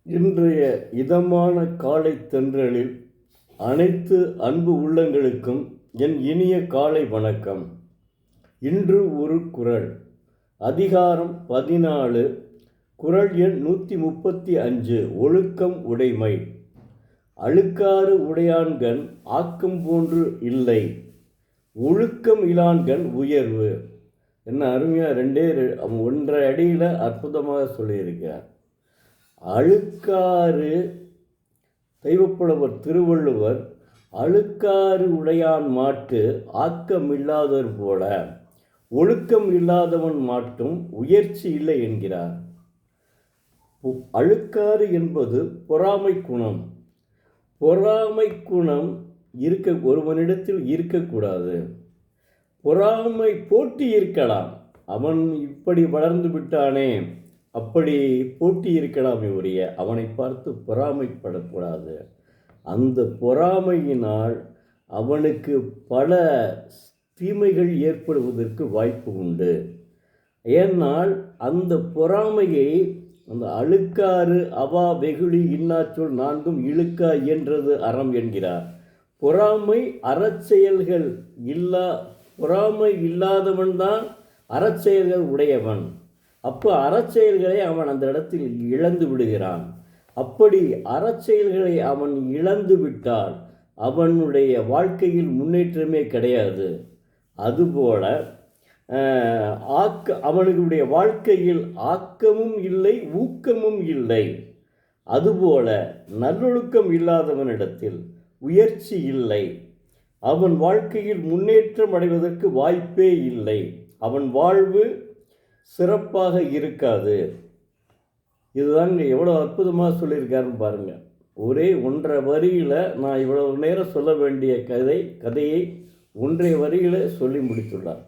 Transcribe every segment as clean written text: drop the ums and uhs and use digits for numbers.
இன்றைய இதமான காலை தென்றலில் அனைத்து அன்பு உள்ளங்களுக்கும் என் இனிய காலை வணக்கம். இன்று ஒரு குறள், அதிகாரம் 14, குறள் எண் 135. ஒழுக்கம் உடைமை. அழுக்காறு உடையான்கண் ஆக்கம் போன்று இல்லை, ஒழுக்கம் இலான்கண் உயர்வு. என்ன அருமையாக ஒன்றரை அடியில் அற்புதமாக சொல்லியிருக்கிறார். அழுக்காறு, தெய்வப்புலவர் திருவள்ளுவர், அழுக்காறு உடையான் மாட்டு ஆக்கம் இல்லாதவர் போல ஒழுக்கம் இல்லாதவன் மாட்டும் உயர்ச்சி இல்லை என்கிறார். அழுக்காறு என்பது பொறாமை குணம். பொறாமை குணம் ஒருவனிடத்தில் இருக்கக்கூடாது. பொறாமை போட்டி இருக்கலாம். அவன் இப்படி வளர்ந்து விட்டானே, அப்படி போட்டி இருக்கலாமே ஒழிய அவனை பார்த்து பொறாமைப்படக்கூடாது. அந்த பொறாமையினால் அவனுக்கு பல தீமைகள் ஏற்படுவதற்கு வாய்ப்பு உண்டு. ஏனால் அந்த பொறாமையை அந்த அழுக்காறு அவா வெகுளி இன்னாச்சொல் நான்கும் இழுக்கா இயன்றது அறம் என்கிறார். பொறாமை அறச்செயல்கள் பொறாமை இல்லாதவன்தான் அறச்செயல்கள் உடையவன். அப்போ அறச்செயல்களை அவன் அந்த இடத்தில் இழந்து விடுகிறான். அப்படி அறச்செயல்களை அவன் இழந்து விட்டால் அவனுடைய வாழ்க்கையில் முன்னேற்றமே கிடையாது. அதுபோல அவனுடைய வாழ்க்கையில் ஆக்கமும் இல்லை, ஊக்கமும் இல்லை. அதுபோல நல்லொழுக்கம் இல்லாதவனிடத்தில் உயர்ச்சி இல்லை. அவன் வாழ்க்கையில் முன்னேற்றம் அடைவதற்கு வாய்ப்பே இல்லை. அவன் வாழ்வு சிறப்பாக இருக்காது. இதுதாங்க எவ்வளோ அற்புதமாக சொல்லியிருக்காருன்னு பாருங்கள். ஒரே 1.5 வரியில் நான் இவ்வளவு நேரம் சொல்ல வேண்டிய கதையை 1.5 வரியில் சொல்லி முடித்துள்ளார்.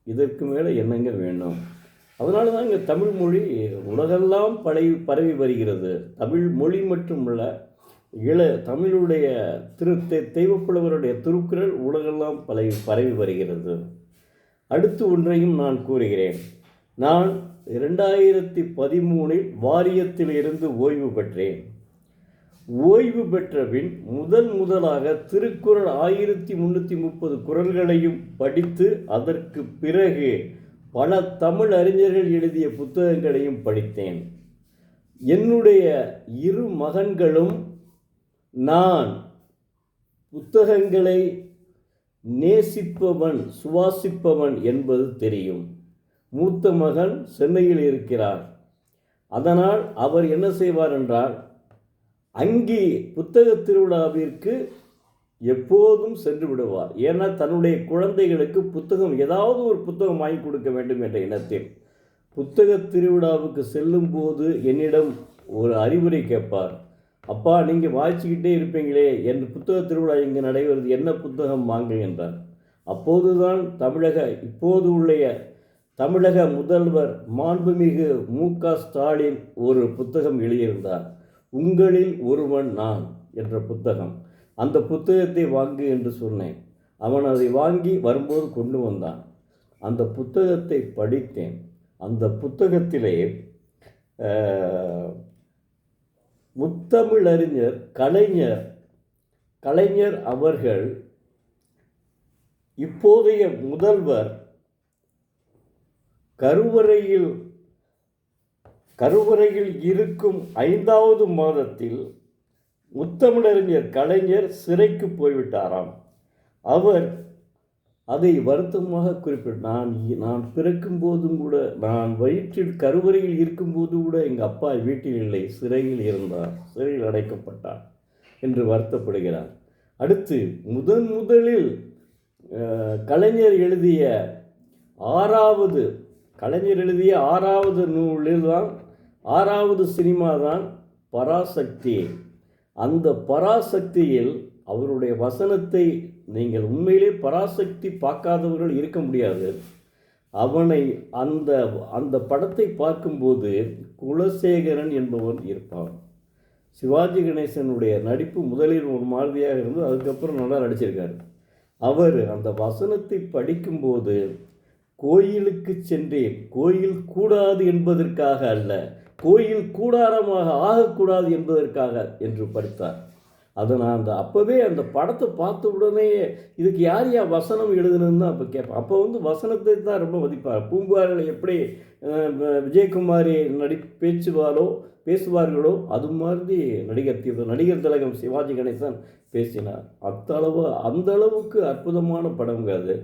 இதற்கு மேலே என்னங்க வேணும்? அதனால தான் இங்கே தமிழ் மொழி உலகெல்லாம் பரவி வருகிறது. தமிழ் மொழி மட்டுமல்ல, தமிழுடைய தெய்வப்புலவருடைய திருக்குறள் உலகெல்லாம் பரவி வருகிறது. அடுத்து ஒன்றையும் நான் கூறுகிறேன். நான் 2013 வாரியத்தில் இருந்து ஓய்வு பெற்றேன். ஓய்வு பெற்றபின் முதலாக திருக்குறள் 1330 குறள்களையும் படித்து அதற்கு பிறகு பல தமிழ் அறிஞர்கள் எழுதிய புத்தகங்களையும் படித்தேன். என்னுடைய 2 மகன்களும் நான் புத்தகங்களை நேசிப்பவன், சுவாசிப்பவன் என்பது தெரியும். மூத்த மகன் சென்னையில் இருக்கிறார். அதனால் அவர் என்ன செய்வார் என்றால், அங்கே புத்தக திருவிழாவிற்கு எப்போதும் சென்று விடுவார். ஏன்னா தன்னுடைய குழந்தைகளுக்கு ஏதாவது ஒரு புத்தகம் வாங்கி கொடுக்க வேண்டும் என்ற எண்ணத்தில் புத்தக திருவிழாவுக்கு செல்லும் போது என்னிடம் ஒரு அறிவுரை கேட்பார். அப்பா, நீங்கள் வாசிக்கிட்டே இருப்பீங்களே, என் புத்தக திருவிழா இங்கே நடைபெறுது, என்ன புத்தகம் வாங்க என்றார். அப்போதுதான் இப்போது உள்ள தமிழக முதல்வர் மாண்புமிகு மு.க. ஸ்டாலின் ஒரு புத்தகம் எழுதியிருந்தார், உங்களில் ஒருவன் நான் என்ற புத்தகம். அந்த புத்தகத்தை வாங்கு என்று சொன்னேன். அவன் அதை வாங்கி வரும்போது கொண்டு வந்தான். அந்த புத்தகத்தை படித்தேன். அந்த புத்தகத்திலே முத்தமிழறிஞர் கலைஞர் அவர்கள் இப்போதைய முதல்வர் கருவறையில் இருக்கும் 5வது மாதத்தில் முத்தமிழறிஞர் கலைஞர் சிறைக்கு போய்விட்டாராம். அவர் அதை வருத்தமாக குறிப்பிட்டார். நான் பிறக்கும் போதும் கூட, நான் வயிற்றில் கருவறையில் இருக்கும்போது கூட எங்கள் அப்பா வீட்டில் இல்லை, சிறையில் இருந்தார், சிறையில் அடைக்கப்பட்டார் என்று வருத்தப்படுகிறார். அடுத்து முதலில் கலைஞர் எழுதிய 6வது நூலில் தான் 6வது சினிமா தான் பராசக்தி. அந்த பராசக்தியில் அவருடைய வசனத்தை நீங்கள் உண்மையிலே பராசக்தி பார்க்காதவர்கள் இருக்க முடியாது. அந்த படத்தை பார்க்கும்போது குலசேகரன் என்பவன் இருப்பான். சிவாஜி கணேசனுடைய நடிப்பு முதலில் ஒரு மாதிரியாக இருந்து அதுக்கப்புறம் நல்லா நடிச்சிருக்காரு. அவர் அந்த வசனத்தை படிக்கும்போது, கோயிலுக்கு சென்றேன், கோயில் கூடாது என்பதற்காக அல்ல, கோயில் கூடாரமாக ஆகக்கூடாது என்பதற்காக என்று படித்தார். அதை நான் அப்போவே அந்த படத்தை பார்த்த உடனே இதுக்கு யார் வசனம் எழுதுனதுன்னு தான் அப்போ கேட்பேன். அப்போ வசனத்தை தான் ரொம்ப மதிப்பார். பூம்புகாரில் எப்படி விஜயகுமாரி பேசுவார்களோ அது மாதிரி நடிகர் திலகம் சிவாஜி கணேசன் பேசினார். அந்த அளவுக்கு அற்புதமான படங்க அது.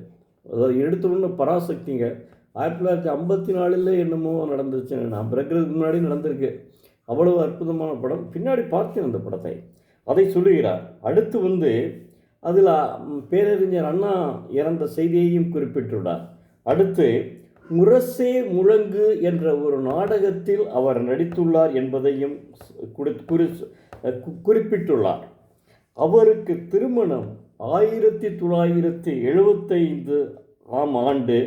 அதாவது எடுத்தோன்னு பராசக்திங்க 1954 என்னமோ நடந்துச்சு, நான் பிறக்கிறதுக்கு முன்னாடி நடந்திருக்கு. அவ்வளவு அற்புதமான படம். பின்னாடி பார்த்தேன் அந்த படத்தை. அதை சொல்லுகிறார். அடுத்து அதில் பேரறிஞர் அண்ணா இறந்த செய்தியையும் குறிப்பிட்டுள்ளார். அடுத்து முரசே முழங்கு என்ற ஒரு நாடகத்தில் அவர் நடித்துள்ளார் என்பதையும் குறிப்பிட்டுள்ளார். அவருக்கு திருமணம் 1975 ஆண்டு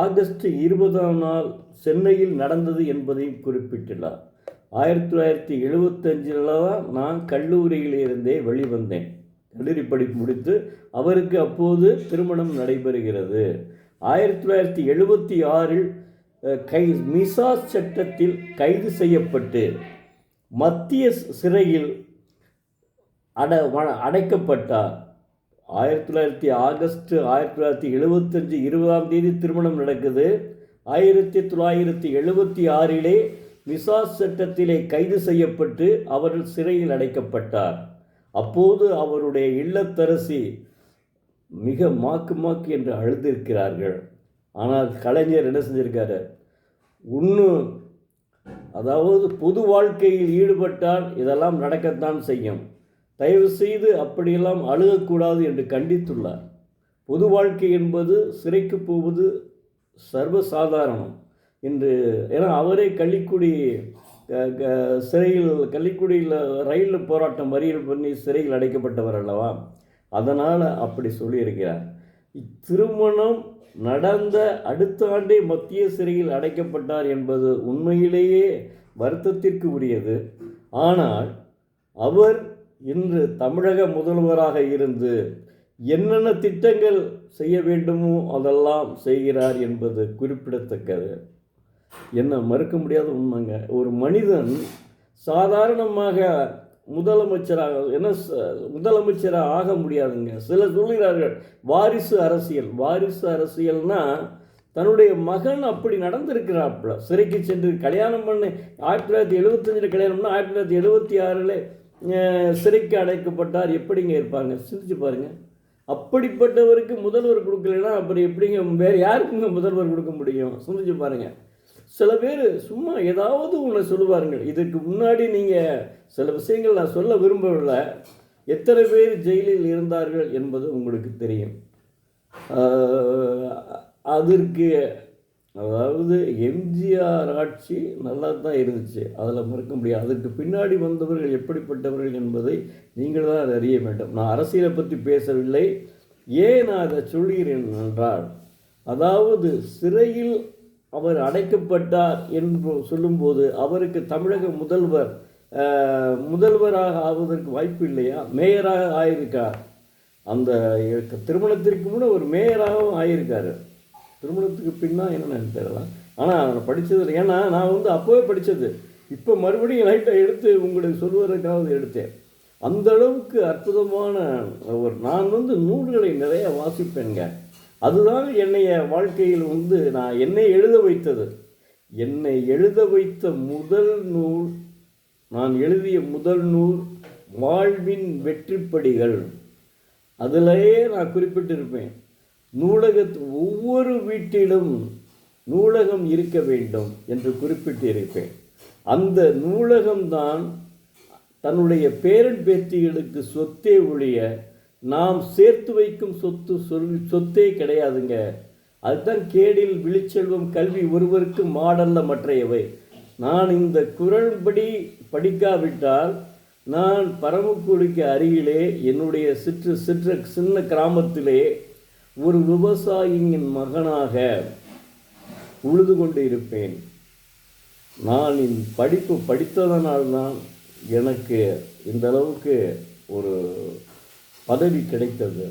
ஆகஸ்ட் 20 சென்னையில் நடந்தது என்பதையும் குறிப்பிட்டுள்ளார். 1975 தான் நான் கல்லூரியிலிருந்தே வெளிவந்தேன். கல்லூரி படிப்பு முடித்து அவருக்கு அப்போது திருமணம் நடைபெறுகிறது. 1976 மிசா சட்டத்தில் கைது செய்யப்பட்டு மத்திய சிறையில் அடைக்கப்பட்டார். ஆகஸ்ட் 1975 20 திருமணம் நடக்குது. 1976 மிசா சட்டத்திலே கைது செய்யப்பட்டு அவர் சிறையில் அடைக்கப்பட்டார். அப்போது அவருடைய இல்லத்தரசி மிக மாக்கு என்று அழுதிருக்கிறார்கள். ஆனால் கலைஞர் என்ன செஞ்சிருக்காரு, அதாவது பொது வாழ்க்கையில் ஈடுபட்டால் இதெல்லாம் நடக்கத்தான் செய்யும், தயவு செய்து அப்படியெல்லாம் அழுகக்கூடாது என்று கண்டித்துள்ளார். பொது வாழ்க்கை என்பது சிறைக்கு போவது சர்வசாதாரணம் என்று. ஏன்னா அவரே கள்ளிக்குடியில் ரயிலில் போராட்டம் மறியல் பண்ணி சிறையில் அடைக்கப்பட்டவர் அல்லவா, அதனால் அப்படி சொல்லியிருக்கிறார். இத்திருமணம் நடந்த அடுத்த ஆண்டே மத்திய சிறையில் அடைக்கப்பட்டார் என்பது உண்மையிலேயே வருத்தத்திற்கு உரியது. ஆனால் அவர் இன்று தமிழக முதல்வராக இருந்து என்னென்ன திட்டங்கள் செய்ய வேண்டுமோ அதெல்லாம் செய்கிறார் என்பது குறிப்பிடத்தக்கது. என்ன மறுக்க முடியாத உண்மைங்க. ஒரு மனிதன் சாதாரணமாக முதலமைச்சராக ஆக முடியாதுங்க. சிலர் சொல்கிறார்கள் வாரிசு அரசியல்னா தன்னுடைய மகன் அப்படி நடந்திருக்கிறாப்புல. சிறைக்கு சென்று கல்யாணம் பண்ணி 1975 கல்யாணம்னா 1976 சிறைக்கு அடைக்கப்பட்டார். எப்படிங்க இருப்பாங்க, சிந்திச்சு பாருங்க. அப்படிப்பட்டவருக்கு முதல்வர் கொடுக்கலன்னா அப்புறம் எப்படிங்க வேறு யாருக்குங்க முதல்வர் கொடுக்க முடியும்? சிந்திச்சு பாருங்க. சில பேர் சும்மா ஏதாவது ஒன்று சொல்லுவாருங்க. இதுக்கு முன்னாடி நீங்கள் சில விஷயங்கள் நான் சொல்ல விரும்பவில்லை. எத்தனை பேர் ஜெயிலில் இருந்தார்கள் என்பது உங்களுக்கு தெரியும். அதற்கு அதாவது எம்ஜிஆர் ஆட்சி நல்லா தான் இருந்துச்சு, அதில் மறுக்க முடியாது. அதுக்கு பின்னாடி வந்தவர்கள் எப்படிப்பட்டவர்கள் என்பதை நீங்கள் தான் அறிய வேண்டும். நான் அரசியலை பற்றி பேசவில்லை. ஏன் நான் அதை சொல்கிறேன் என்றால், அதாவது சிறையில் அவர் அடைக்கப்பட்டார் என்று சொல்லும்போது அவருக்கு தமிழக முதல்வராக ஆவதற்கு வாய்ப்பு இல்லையா? மேயராக ஆயிருக்கார். அந்த திருமணத்திற்கு முன்னே ஒரு மேயராகவும் ஆயிருக்காரு. திருமணத்துக்கு பின்னா என்னென்னு தெரியலாம். ஆனால் நான் படித்தது, ஏன்னா நான் அப்போவே படித்தது, இப்போ மறுபடியும் லைட்டாக எடுத்து உங்களுக்கு சொல்வதற்காக எடுத்தேன். அந்த அளவுக்கு அற்புதமான நான் நூல்களை நிறைய வாசிப்பேங்க. அதுதான் என்னைய வாழ்க்கையில் நான் என்னை எழுத வைத்தது. என்னை எழுத வைத்த முதல் நூல், நான் எழுதிய முதல் நூல் வாழ்வின் வெற்றிப்படிகள். அதிலேயே நான் குறிப்பிட்டிருப்பேன், ஒவ்வொரு வீட்டிலும் நூலகம் இருக்க வேண்டும் என்று குறிப்பிட்டிருப்பேன். அந்த நூலகம்தான் தன்னுடைய பேரன் பேத்திகளுக்கு சொத்தே ஒழிய நாம் சேர்த்து வைக்கும் சொத்தே கிடையாதுங்க. அதுதான் கேடில் விழிச்செல்வம் கல்வி ஒருவருக்கு மாடல்ல மற்றையவை. நான் இந்த குறள்படி படிக்காவிட்டால் நான் பரமக்குடிக்கு அருகிலே என்னுடைய சின்ன கிராமத்திலே ஒரு விவசாயியின் மகனாக உழுது கொண்டு இருப்பேன். நான் படிப்பு படித்ததனால்தான் எனக்கு இந்த அளவுக்கு ஒரு பதவி கிடைத்தது.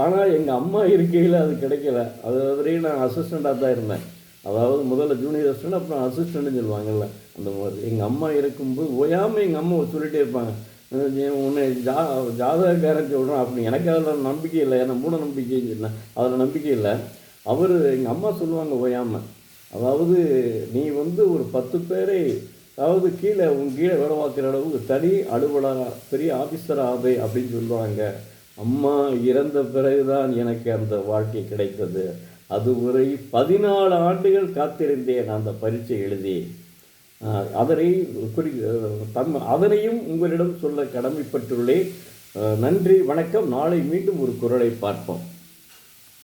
ஆனால் எங்கள் அம்மா இருக்கையில் அது கிடைக்கல. அது வரையும் நான் அசிஸ்டண்ட்டாக தான் இருந்தேன். அதாவது முதல்ல ஜூனியர் அசிஸ்டன்ட், அப்புறம் அசிஸ்டண்ட்னு சொல்லுவாங்கல்ல, அந்த மாதிரி. எங்கள் அம்மா இருக்கும்போது ஓயாமல் எங்கள் அம்மா சொல்லிகிட்டே இருப்பாங்க, உன்னை ஜாதகக்காரன் சொல்கிறான் அப்படின்னு. எனக்கு அதில் நம்பிக்கை இல்லை, ஏன்னா மூட நம்பிக்கைன்னு சொன்னேன், அதில் நம்பிக்கை இல்லை. அவர் எங்கள் அம்மா சொல்லுவாங்க ஓயாமல், அதாவது நீ வந்து ஒரு 10 பேரை, அதாவது கீழே உன் கீழே வேலை பார்க்குற அளவுக்கு தனி அலுவலராக பெரிய ஆஃபீஸர் ஆபே அப்படின்னு சொல்லுவாங்க. அம்மா இறந்த பிறகுதான் எனக்கு அந்த வாழ்க்கை கிடைத்தது. அதுவரை 14 ஆண்டுகள் காத்திருந்தேன் அந்த பரீட்சை எழுதி. அதனை அதனையும் உங்களிடம் சொல்ல கடமைப்பட்டுள்ளேன். நன்றி, வணக்கம். நாளை மீண்டும் ஒரு குறளை பார்ப்போம்.